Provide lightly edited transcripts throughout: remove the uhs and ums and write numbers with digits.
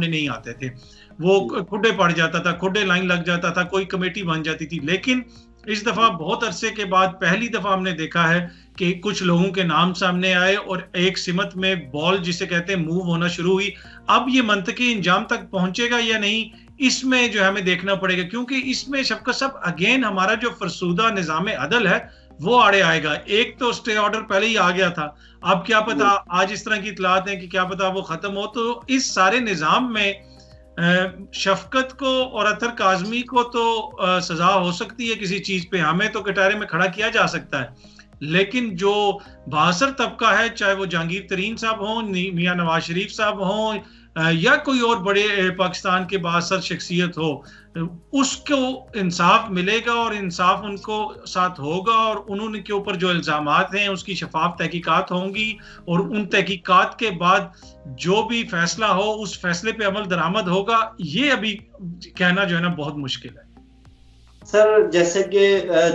सामने नहीं आते थे, वो खुडे पड़ जाता था, खुडे लाइन लग जाता था, कोई कमेटी बन जाती थी। लेकिन इस दफा बहुत अरसे के बाद पहली दफा हमने देखा है कि कुछ लोगों के नाम सामने आए और एक सिमत में बॉल जिसे कहते हैं मूव होना शुरू हुई। अब ये मंतकी इंजाम तक पहुंचेगा या नहीं, इसमें जो है हमें देखना पड़ेगा, क्योंकि इसमें शफकत साहब अगेन हमारा जो फरसूदा निजाम अदल है वो आड़े आएगा। एक तो स्टे ऑर्डर पहले ही आ गया था, अब क्या पता आज इस तरह की इतलात है कि क्या पता वो खत्म हो। तो इस सारे निजाम में शफकत को और अतर काजमी को तो सजा हो सकती है किसी चीज पे, हमें तो कटारे में खड़ा किया जा सकता है, लेकिन जो बासर तबका है, चाहे वो जहांगीर तरीन साहब हों, मियां नवाज शरीफ साहब हों, या कोई और बड़े पाकिस्तान के बासर शख्सियत हो, उसको इंसाफ मिलेगा और इंसाफ उनको साथ होगा, और उन्होंने के ऊपर जो इल्जामात हैं उसकी शफाफ तहकीकात होंगी, और उन तहकीकात के बाद जो भी फैसला हो उस फैसले पे अमल दरामद होगा। ये अभी कहना जो है ना बहुत मुश्किल है। सर, जैसे कि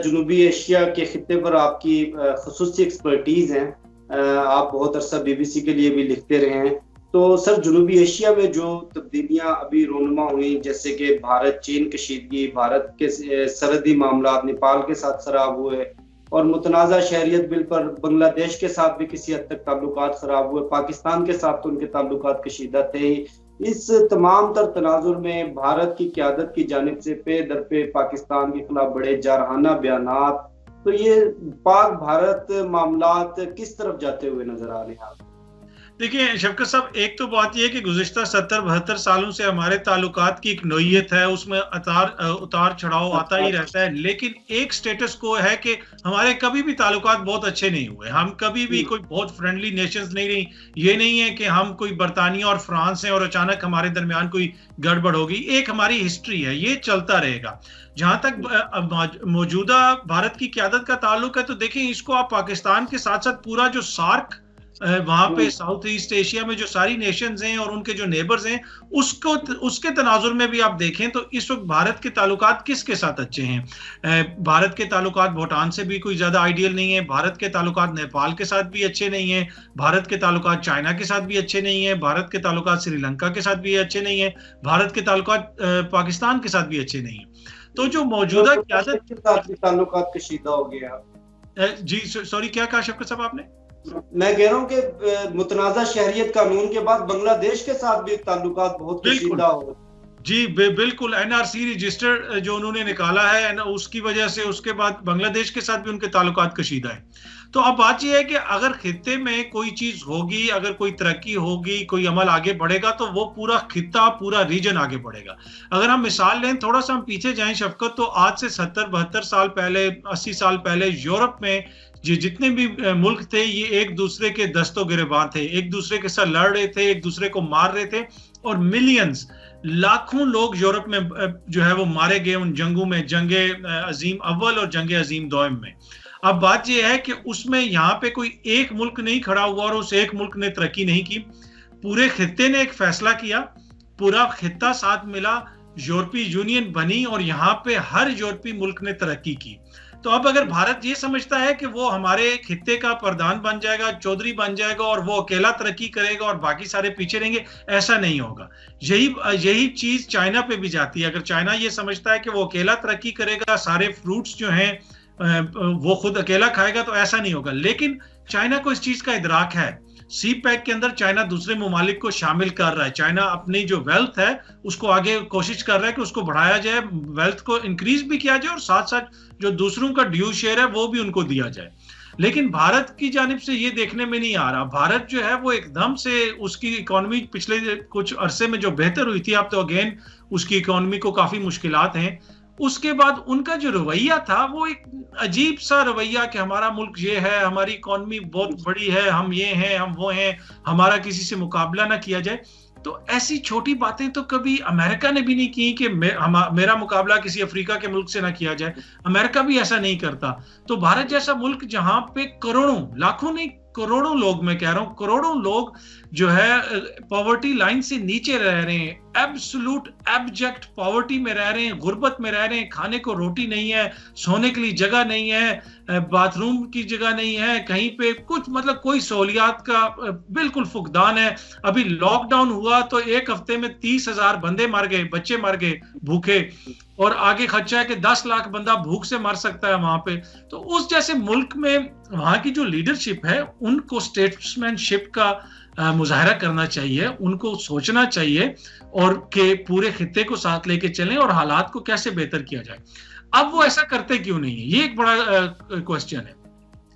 जनूबी एशिया के खित्ते पर आपकी खुसूसी एक्सपर्टीज है, आप बहुत अरसा BBC के लिए भी लिखते रहे हैं, तो सर जनूबी एशिया में जो तब्दीलियां अभी रोनुमा हुई, जैसे कि भारत चीन कशीदगी, भारत के सरहदी मामला नेपाल के साथ खराब हुए, और मुतनाज़ा शहरियत बिल पर बांग्लादेश के साथ भी किसी हद तक ताल्लुकात खराब हुए, पाकिस्तान के साथ तो उनके ताल्लुकात कशीदा थे ही। इस तमाम तर तनाजुर में भारत की क़यादत की जानिब से पे दर पे पाकिस्तान के खिलाफ बड़े जारहाना बयानात, तो ये पाक भारत मामलात किस तरफ जाते हुए नजर आ रहे हैं आप? देखिए शफकत साहब, एक तो बात यह है कि गुज़िश्ता 70-72 सालों से हमारे ताल्लुकात की एक नोयत है, उसमें उतार चढ़ाव आता ही रहता है, लेकिन एक स्टेटस को है कि हमारे कभी भी ताल्लुकात बहुत अच्छे नहीं हुए, हम कभी भी कोई बहुत फ्रेंडली नेशंस नहीं रही। ये नहीं है कि हम कोई बरतानिया और फ्रांस हैं और अचानक हमारे दरमियान कोई गड़बड़ होगी, एक हमारी हिस्ट्री है, ये चलता रहेगा। जहां तक मौजूदा भारत की क़यादत का ताल्लुक है, तो देखें इसको आप पाकिस्तान के साथ साथ पूरा जो सार्क वहां पे साउथ ईस्ट एशिया में जो सारी नेशंस हैं और उनके जो नेबर्स हैं, उसके तनाजुर में भी आप देखें तो इस वक्त भारत के ताल्लुकात किसके साथ अच्छे हैं। भारत के ताल्लुकात भूटान से भी कोई ज्यादा आइडियल नहीं है, भारत के ताल्लुकात नेपाल के साथ भी अच्छे नहीं है, भारत के ताल्लुकात चाइना के साथ भी अच्छे नहीं है, भारत के ताल्लुकात श्रीलंका के साथ भी अच्छे नहीं है, भारत के ताल्लुकात पाकिस्तान के साथ भी अच्छे नहीं है। तो जो मौजूदा क़यादत के साथ ताल्लुकात कशीदा हो गया। जी सॉरी, क्या कहा शफकत साहब आपने? मैं कह रहा हूँ कि मुतनाज़ा शहरियत कानून के बाद बांग्लादेश के साथ भी ताल्लुकात बहुत कशीदा हो। जी बिल्कुल, NRC रजिस्टर जो उन्होंने निकाला है उसकी वजह से उसके बाद बांग्लादेश के साथ भी उनके ताल्लुकात कशीदा है। तो अब बात यह है कि अगर खित्ते में कोई चीज होगी, अगर कोई तरक्की होगी, कोई अमल आगे बढ़ेगा, तो वो पूरा खित्ता, पूरा रीजन आगे बढ़ेगा। अगर हम मिसाल लें, थोड़ा सा हम पीछे जाएं शफकत, तो आज से 70-72 साल पहले, 80 साल पहले यूरोप में जितने भी मुल्क थे, ये एक दूसरे के दस्तों गिरबान थे, एक दूसरे के साथ लड़ रहे थे, एक दूसरे को मार रहे थे, और मिलियंस, लाखों लोग यूरोप में जो है वो मारे गए उन जंगों में, जंगे अजीम अव्वल और जंगे अजीम दोयम में। अब बात यह है कि उसमें यहाँ पे कोई एक मुल्क नहीं खड़ा हुआ और उस एक मुल्क ने तरक्की नहीं की, पूरे खित्ते ने एक फैसला किया, पूरा खित्ता साथ मिला, यूरोपीय यूनियन बनी, और यहाँ पे हर यूरोपीय मुल्क ने तरक्की की। तो अब अगर भारत ये समझता है कि वो हमारे खित्ते का प्रधान बन जाएगा, चौधरी बन जाएगा, और वो अकेला तरक्की करेगा और बाकी सारे पीछे रहेंगे, ऐसा नहीं होगा। यही चीज चाइना पे भी जाती है। अगर चाइना ये समझता है कि वो अकेला तरक्की करेगा, सारे फ्रूट्स जो हैं वो खुद अकेला खाएगा, तो ऐसा नहीं होगा। लेकिन चाइना को इस चीज का इदराक है, CPEC के अंदर चाइना दूसरे ममालिक को शामिल कर रहा है, चाइना अपनी जो वेल्थ है उसको आगे कोशिश कर रहा है कि उसको बढ़ाया जाए, वेल्थ को इंक्रीज भी किया जाए, और साथ साथ जो दूसरों का ड्यू शेयर है वो भी उनको दिया जाए। लेकिन भारत की जानिब से ये देखने में नहीं आ रहा। भारत जो है वो एकदम से, उसकी इकोनॉमी पिछले कुछ अरसे में जो बेहतर हुई थी, अब तो अगेन उसकी इकोनॉमी को काफी मुश्किलात हैं। उसके बाद उनका जो रवैया था वो एक अजीब सा रवैया कि हमारा मुल्क ये है, हमारी इकोनॉमी बहुत बड़ी है, हम ये हैं, हम वो हैं, हमारा किसी से मुकाबला ना किया जाए। तो ऐसी छोटी बातें तो कभी अमेरिका ने भी नहीं की कि मेरा मुकाबला किसी अफ्रीका के मुल्क से ना किया जाए, अमेरिका भी ऐसा नहीं करता। तो भारत जैसा मुल्क जहां पे करोड़ों, लाखों नहीं करोड़ों लोग, मैं कह रहा हूं करोड़ों लोग जो है पॉवर्टी लाइन से नीचे रह रहे हैं, एब्सोल्यूट एब्जेक्ट पॉवर्टी में रह रहे हैं, गुर्बत में रह रहे हैं, खाने को रोटी नहीं है, सोने के लिए जगह नहीं है, बाथरूम की जगह नहीं है, कहीं पे कुछ मतलब कोई सहूलियात का बिल्कुल फुकदान है। अभी लॉकडाउन हुआ तो एक हफ्ते में 30,000 बंदे मर गए, बच्चे मर गए भूखे, और आगे खर्चा है कि 10 लाख बंदा भूख से मर सकता है वहां पे। तो उस जैसे मुल्क में वहां की जो लीडरशिप है उनको स्टेट्समैनशिप का मुजाहरा करना चाहिए, उनको सोचना चाहिए और कि पूरे खित्ते को साथ लेके चलें और हालात को कैसे बेहतर किया जाए। अब वो ऐसा करते क्यों नहीं है, ये एक बड़ा क्वेश्चन है।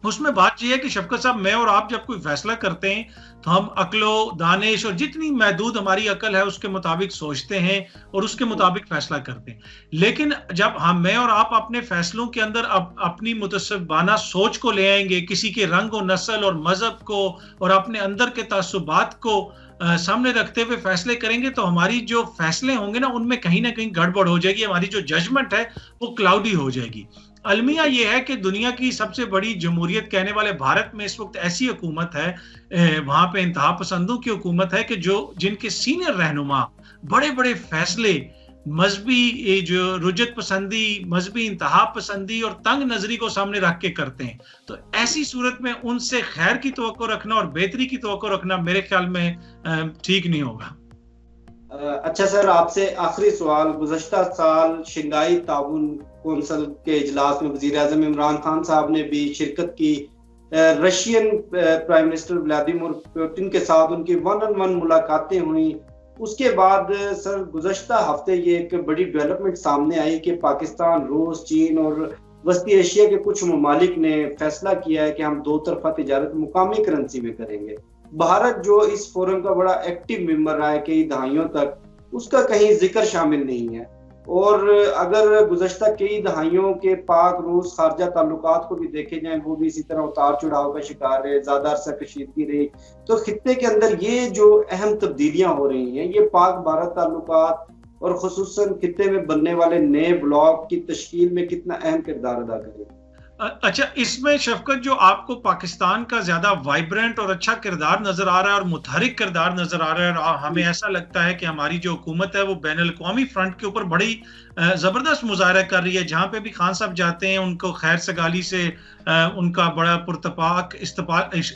उसमें बात यह है कि शफकत साहब, मैं और आप जब कोई फैसला करते हैं तो हम अक्लो दानिश और जितनी महदूद हमारी अकल है उसके मुताबिक सोचते हैं और उसके मुताबिक फैसला करते हैं। लेकिन जब मैं और आप अपने फैसलों के अंदर अपनी मुतसब्बाना सोच को ले आएंगे, किसी के रंग और नस्ल और मजहब को और अपने अंदर के तासुबात को सामने रखते हुए फैसले करेंगे, तो हमारी जो फैसले होंगे ना उनमें कहीं ना कहीं गड़बड़ हो जाएगी, हमारी जो जजमेंट है वो क्लाउडी हो जाएगी। अलमिया ये है कि दुनिया की सबसे बड़ी जमहूरियत कहने वाले भारत में इस वक्त ऐसी हुकूमत है, वहां पे इंतहा पसंदों की हुकूमत है कि जिनके सीनियर रहनुमा बड़े बड़े फैसले मजहबी जो रुजत पसंदी, मजहबी इंतहा पसंदी और तंग नजरी को सामने रख के करते हैं। तो ऐसी सूरत में उनसे खैर की तवक्को रखना और बेहतरी की तवक्को रखना मेरे ख्याल में ठीक नहीं होगा। अच्छा सर, आपसे आखिरी सवाल। गुज़श्ता साल शंघाई ताउन कौंसिल के इजलास में वज़ीर आज़म इमरान खान साहब ने भी शिरकत की। Russian prime minister Vladimir Putin के साथ उनकी 1-on-1 मुलाकातें हुई। उसके बाद सर गुज़श्ता हफ्ते ये एक बड़ी डेवलपमेंट सामने आई कि पाकिस्तान, रूस, चीन और वस्ती एशिया के कुछ ममालिक ने फैसला किया है कि हम 2 तरफा तिजारत मुकामी करेंसी में करेंगे। भारत जो इस फोरम का बड़ा एक्टिव मेंबर रहा है कई दहाइयों तक, उसका कहीं जिक्र शामिल नहीं है। और अगर गुज़श्ता कई दहाइयों के पाक रूस खारजा ताल्लुकात को भी देखे जाएं, वो भी इसी तरह उतार चढ़ाव का शिकार है, ज्यादा अरसा कशीदगी रही। तो खित्ते के अंदर ये जो अहम तब्दीलियां हो रही हैं, ये पाक भारत ताल्लुकात और खुसूसन खित्ते में बनने वाले नए ब्लॉक की तश्कील में कितना अहम किरदार अदा करेगी? अच्छा, इसमें शफकत जो आपको पाकिस्तान का ज्यादा वाइब्रेंट और अच्छा किरदार नजर आ रहा है और मुतहरिक किरदार नजर आ रहा है, और हमें ऐसा लगता है कि हमारी जो हुकूमत है वो बैनुल अक़वामी फ्रंट के ऊपर बड़ी जबरदस्त मुजाहरा कर रही है। जहां पे भी खान साहब जाते हैं उनको खैर सगाली से उनका बड़ा पुरतपाक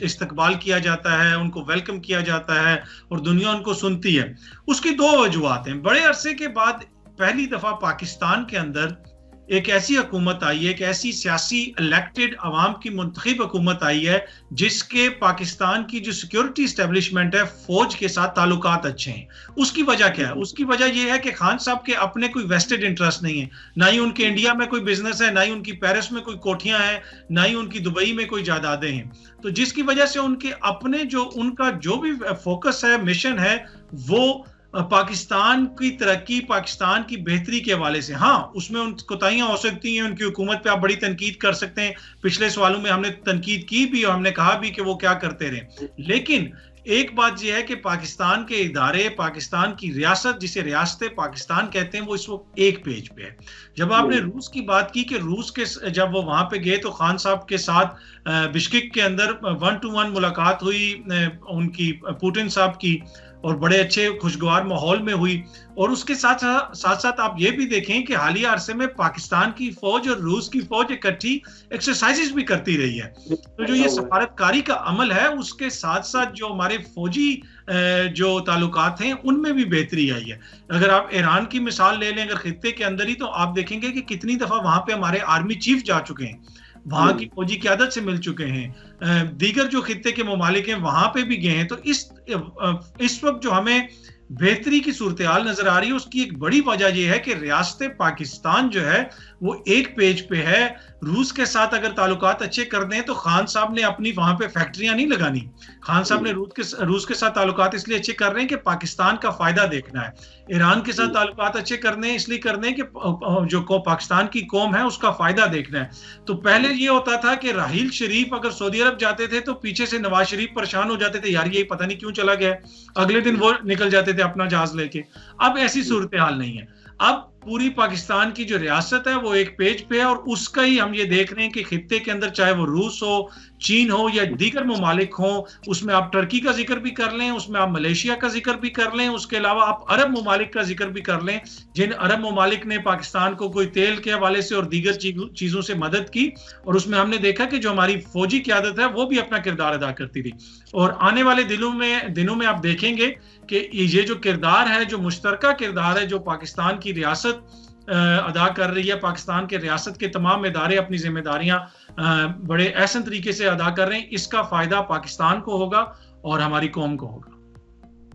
इस्तकबाल किया जाता है, उनको वेलकम किया जाता है और दुनिया उनको सुनती है। उसकी 2 वजूहात हैं। बड़े अरसे के बाद पहली दफा पाकिस्तान के अंदर एक ऐसी हुकूमत आई है, एक ऐसी सियासी इलेक्टेड अवाम की मुंतखब हुकूमत आई है जिसके पाकिस्तान की जो सिक्योरिटी इस्टेब्लिशमेंट है फौज के साथ ताल्लुकात अच्छे हैं। उसकी वजह क्या है? उसकी वजह यह है कि खान साहब के अपने कोई वेस्टेड इंटरेस्ट नहीं है, ना ही उनके इंडिया में कोई बिजनेस है, ना ही उनकी पेरिस में कोई कोठियां हैं, ना ही उनकी दुबई में कोई जायदादें हैं। तो जिसकी वजह से उनके अपने उनका जो भी फोकस है, मिशन है, वो पाकिस्तान की तरक्की, पाकिस्तान की बेहतरी के हवाले से। हाँ, उसमें उन कोताहियां हो सकती हैं, उनकी हुकूमत पे आप बड़ी तनकीद कर सकते हैं। पिछले सवालों में हमने तनकीद की भी और हमने कहा भी कि वो क्या करते रहे। लेकिन एक बात यह है कि पाकिस्तान के इदारे, पाकिस्तान की रियासत, जिसे रियासत पाकिस्तान कहते हैं, वो इस वक्त एक पेज पे है। जब आपने रूस की बात की कि रूस के जब वो वहां पे गए तो खान साहब के साथ बिश्केक के अंदर 1-to-1 मुलाकात हुई उनकी पुतिन साहब की, और बड़े अच्छे खुशगवार माहौल में हुई। और उसके साथ साथ आप ये भी देखें कि हालिया अरसे में पाकिस्तान की फौज और रूस की फौज इकट्ठी एक्सरसाइजेस भी करती रही है। तो जो ये सफारतकारी का अमल है, उसके साथ साथ जो हमारे फौजी जो ताल्लुकात हैं उनमें भी बेहतरी आई है। अगर आप ईरान की मिसाल ले लें अगर खित्ते के अंदर ही, तो आप देखेंगे कि कितनी दफा वहां पे हमारे आर्मी चीफ जा चुके हैं, वहां की फौजी क़यादत से मिल चुके हैं, दीगर जो खित्ते के ममालिक हैं वहां पे भी गए हैं। तो इस वक्त जो हमें बेहतरी की सूरत हाल नजर आ रही है, उसकी एक बड़ी वजह यह है कि रियासत पाकिस्तान जो है वो एक पेज पे है। रूस के साथ अगर ताल्लुकात अच्छे कर दें तो खान साहब ने अपनी वहां पे फैक्ट्रियां नहीं लगानी। खान साहब ने रूस के साथ ताल्लुकात इसलिए अच्छे कर रहे हैं कि पाकिस्तान का फायदा देखना है। ईरान के साथ ताल्लुकात अच्छे करने इसलिए करने कि जो पाकिस्तान की कौम है उसका फायदा देखना है। तो पहले ये होता था कि राहील शरीफ अगर सऊदी अरब जाते थे तो पीछे से नवाज शरीफ परेशान हो जाते थे, यार ये पता नहीं क्यों चला गया, अगले दिन वो निकल जाते थे अपना जहाज लेके। अब ऐसी सूरत हाल नहीं है। अब पूरी पाकिस्तान की जो रियासत है वो एक पेज पे है, और उसका ही हम ये देख रहे हैं कि खित्ते के अंदर चाहे वो रूस हो, चीन हो या दीगर ममालिक हो, उसमें आप टर्की का जिक्र भी कर लें, उसमें आप मलेशिया का जिक्र भी कर लें, उसके अलावा आप अरब ममालिक का जिक्र भी कर लें, जिन अरब ममालिक ने पाकिस्तान को कोई तेल के हवाले से और दीगर चीज़ों से मदद की, और उसमें हमने देखा कि जो हमारी फौजी क़यादत है वो भी अपना किरदार अदा करती थी। और आने वाले दिनों में आप देखेंगे कि ये जो किरदार है, जो मुश्तरका किरदार है जो पाकिस्तान की रियासत अदा कर रही है, पाकिस्तान के रियासत के तमाम इदारे अपनी जिम्मेदारियां बड़े अहसन तरीके से अदा कर रहे हैं, इसका फ़ायदा पाकिस्तान को होगा और हमारी कौम को होगा।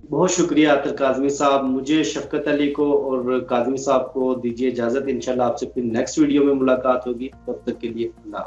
बहुत शुक्रिया अतर काज़मी साहब। मुझे शफकत अली को और काज़मी साहब को दीजिए इजाज़त। इंशाल्लाह आपसे फिर नेक्स्ट वीडियो में मुलाकात होगी। तब तक के लिए अल्लाह।